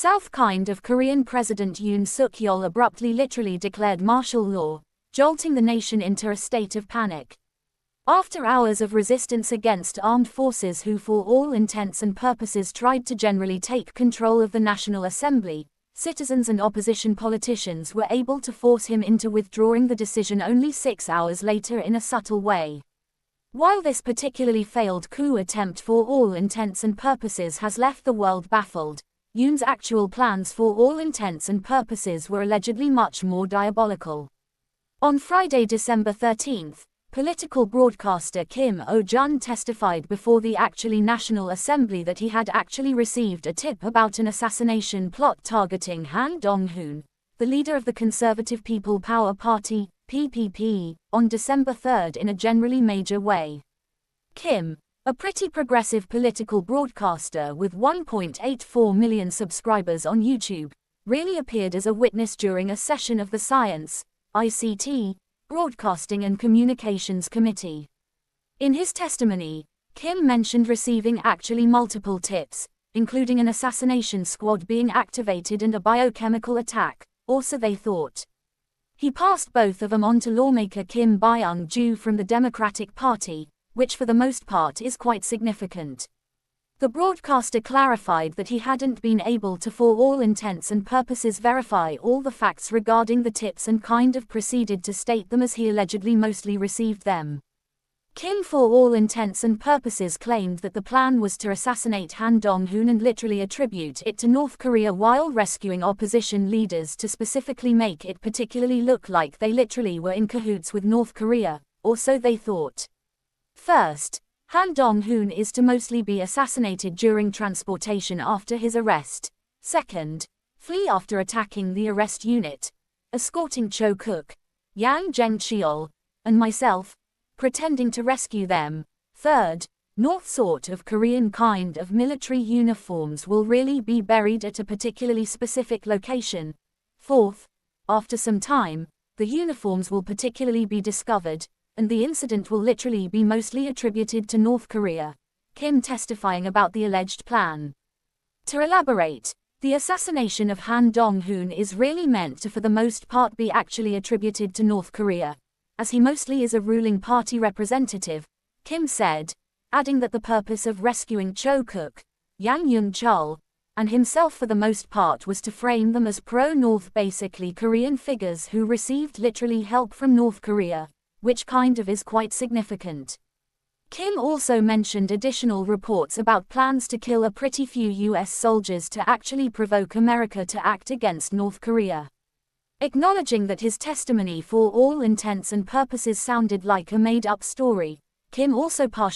South kind of Korean President Yoon Suk-yeol abruptly literally declared martial law, jolting the nation into a state of panic. After hours of resistance against armed forces who for all intents and purposes tried to generally take control of the National Assembly, citizens and opposition politicians were able to force him into withdrawing the decision only 6 hours later in a subtle way. While this particularly failed coup attempt for all intents and purposes has left the world baffled, Yoon's actual plans for all intents and purposes were allegedly much more diabolical. On Friday, December 13, political broadcaster Kim Oh-jun testified before the National Assembly that he had actually received a tip about an assassination plot targeting Han Dong-hoon, the leader of the Conservative People Power Party, PPP, on December 3 in a generally major way. Kim, a pretty progressive political broadcaster with 1.84 million subscribers on YouTube, really appeared as a witness during a session of the Science, ICT, Broadcasting and Communications Committee. In his testimony, Kim mentioned receiving actually multiple tips, including an assassination squad being activated and a biochemical attack, or so they thought. He passed both of them on to lawmaker Kim Byung-ju from the Democratic Party, which for the most part is quite significant. The broadcaster clarified that he hadn't been able to for all intents and purposes verify all the facts regarding the tips and kind of proceeded to state them as he allegedly mostly received them. Kim for all intents and purposes claimed that the plan was to assassinate Han Dong-hoon and literally attribute it to North Korea while rescuing opposition leaders to specifically make it particularly look like they literally were in cahoots with North Korea, or so they thought. First, Han Dong-hoon is to mostly be assassinated during transportation after his arrest. Second, flee after attacking the arrest unit, escorting Cho Kook, Yang Jeng-cheol, and myself, pretending to rescue them. Third, North sort of Korean kind of military uniforms will really be buried at a particularly specific location. Fourth, after some time, the uniforms will particularly be discovered, and the incident will literally be mostly attributed to North Korea. Kim testifying about the alleged plan. To elaborate, the assassination of Han Dong-hoon is really meant to for the most part be actually attributed to North Korea, as he mostly is a ruling party representative, Kim said, adding that the purpose of rescuing Cho Kook, Yang Jeng-cheol, and himself for the most part was to frame them as pro-North basically Korean figures who received literally help from North Korea, which kind of is quite significant. Kim also mentioned additional reports about plans to kill a pretty few US soldiers to actually provoke America to act against North Korea. Acknowledging that his testimony for all intents and purposes sounded like a made-up story, Kim also partially